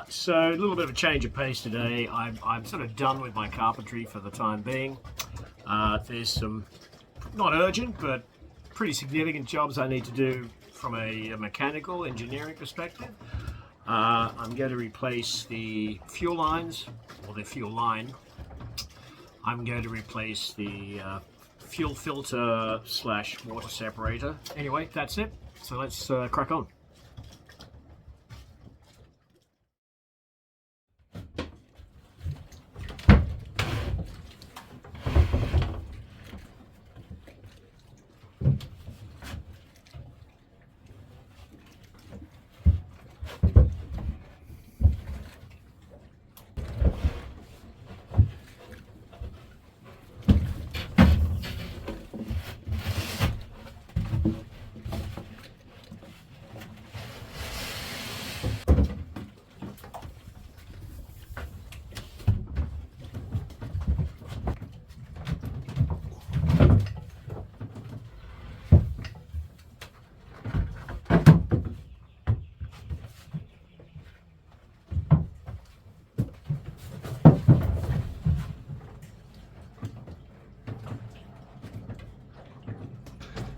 So a little bit of a change of pace today. I'm sort of done with my carpentry for the time being. There's some not urgent but pretty significant jobs I need to do from a mechanical engineering perspective. I'm going to replace the fuel lines, or the fuel line. I'm going to replace the fuel filter / water separator. Anyway, that's it. So let's crack on.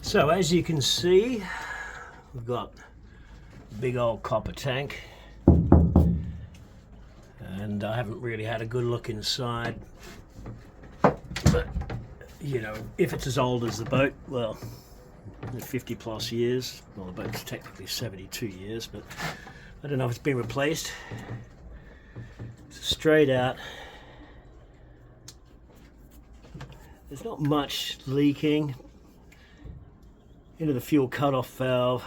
So as you can see, we've got a big old copper tank, and I haven't really had a good look inside, but you know, if it's as old as the boat, well, 50 plus years. Well, the boat's technically 72 years, but I don't know if it's been replaced. It's straight out. There's not much leaking into the fuel cutoff valve.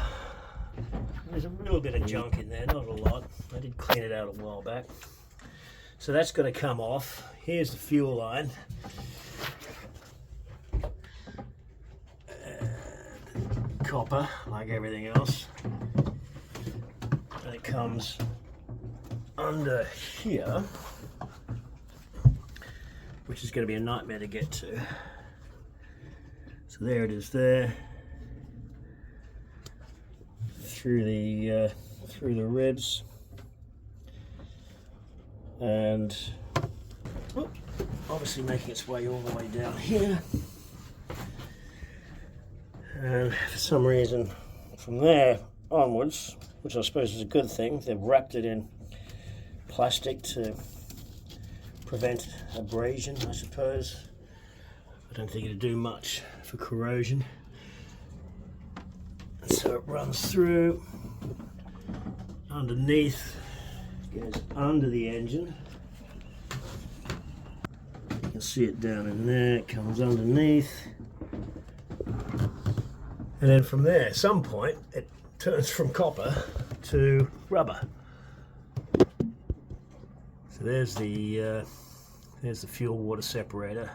There's a little bit of junk in there, not a lot. I did clean it out a while back. So that's got to come off. Here's the fuel line. And copper, like everything else. And it comes under here, which is going to be a nightmare to get to. So there it is there. Through the ribs, and obviously making its way all the way down here, and for some reason from there onwards, which I suppose is a good thing, they've wrapped it in plastic to prevent abrasion, I suppose. I don't think it'll do much for corrosion. So it runs through underneath, goes under the engine. You can see it down in there, it comes underneath. And then from there, at some point, it turns from copper to rubber. So there's the fuel water separator,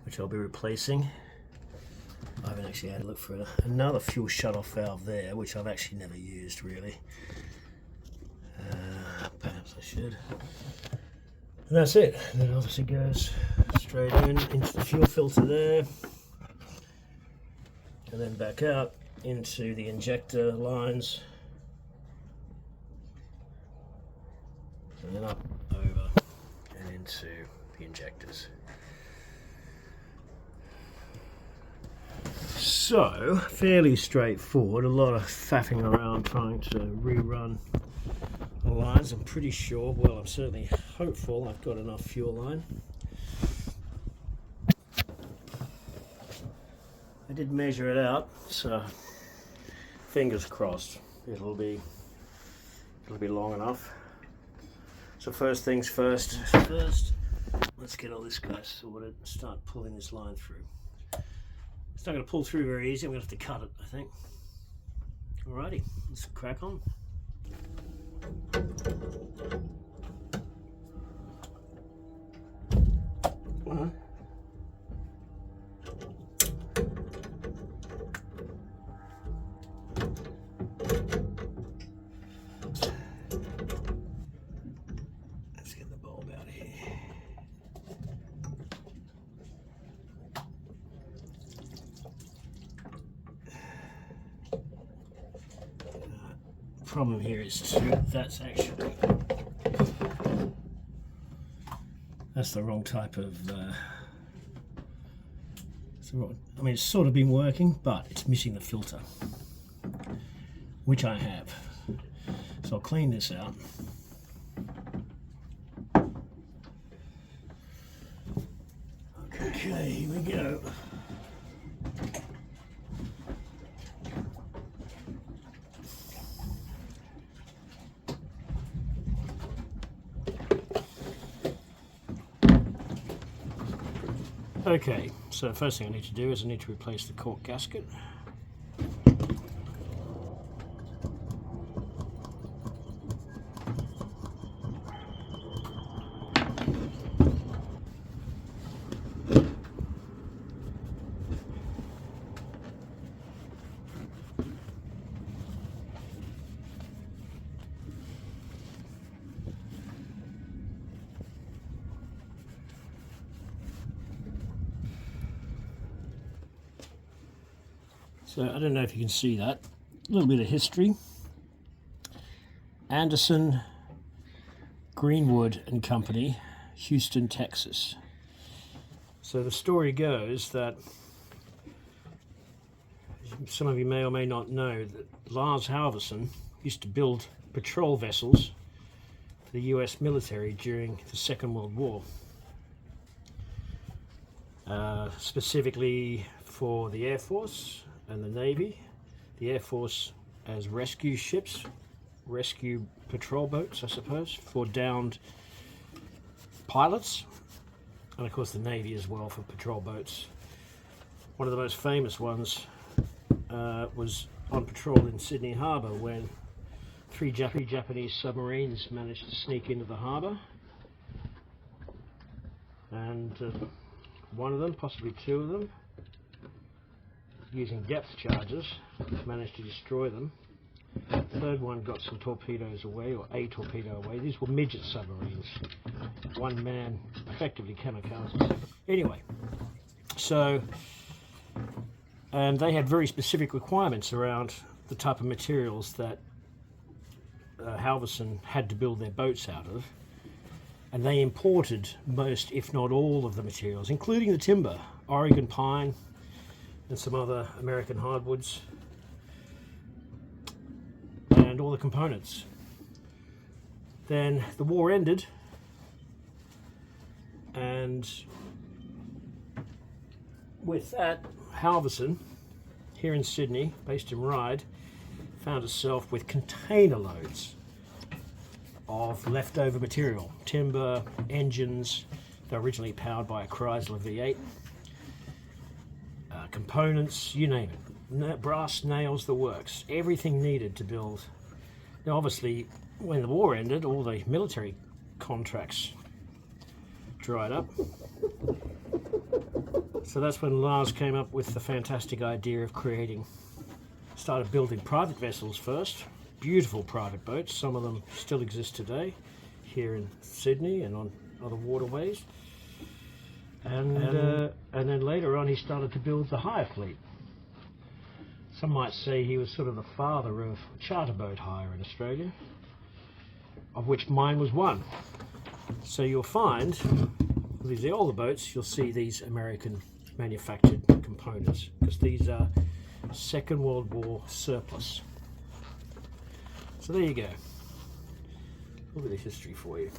which I'll be replacing. I haven't actually had a look for another fuel shut-off valve there, which I've actually never used really. Perhaps I should. And that's it. And it obviously goes straight into the fuel filter there, and then back out into the injector lines, and then up, over, and into the injectors. So, fairly straightforward, a lot of faffing around trying to rerun the lines. I'm pretty sure, well, I'm certainly hopeful I've got enough fuel line. I did measure it out, so fingers crossed it'll be long enough. So first things first, let's get all this guy sorted and start pulling this line through. It's not going to pull through very easy. I'm going to have to cut it, I think. Alrighty, let's crack on. Let's get the bulb out of here. problem here is that's the wrong type of I mean, it's sort of been working, but it's missing the filter, which I have. So I'll clean this out. Okay, here we go. Okay, so the first thing I need to do is I need to replace the cork gasket. So I don't know if you can see that. A little bit of history. Anderson, Greenwood and Company, Houston, Texas. So the story goes that some of you may or may not know that Lars Halvorsen used to build patrol vessels for the US military during the Second World War. Specifically for the Air Force and the Navy. The Air Force as rescue ships, rescue patrol boats, I suppose, for downed pilots, and of course the Navy as well for patrol boats. One of the most famous ones was on patrol in Sydney Harbour when three Japanese submarines managed to sneak into the harbour, and one of them, possibly two of them, using depth charges, managed to destroy them. The third one got some torpedoes away, or a torpedo away. These were midget submarines, one man, effectively kamikazes. Anyway, so, and they had very specific requirements around the type of materials that Halvorsen had to build their boats out of, and they imported most, if not all, of the materials, including the timber, Oregon pine, and some other American hardwoods, and all the components. Then the war ended, and with that, Halvorsen, here in Sydney, based in Ryde, found herself with container loads of leftover material, timber, engines. They're originally powered by a Chrysler V8. Components, you name it, brass, nails, the works, everything needed to build. Now obviously when the war ended, all the military contracts dried up, so that's when Lars came up with the fantastic idea of started building private vessels first, beautiful private boats. Some of them still exist today here in Sydney and on other waterways. And then later on he started to build the hire fleet. Some might say he was sort of the father of charter boat hire in Australia, of which mine was one. So you'll find, with the older boats, you'll see these American manufactured components, because these are Second World War surplus. So there you go. A little bit of history for you.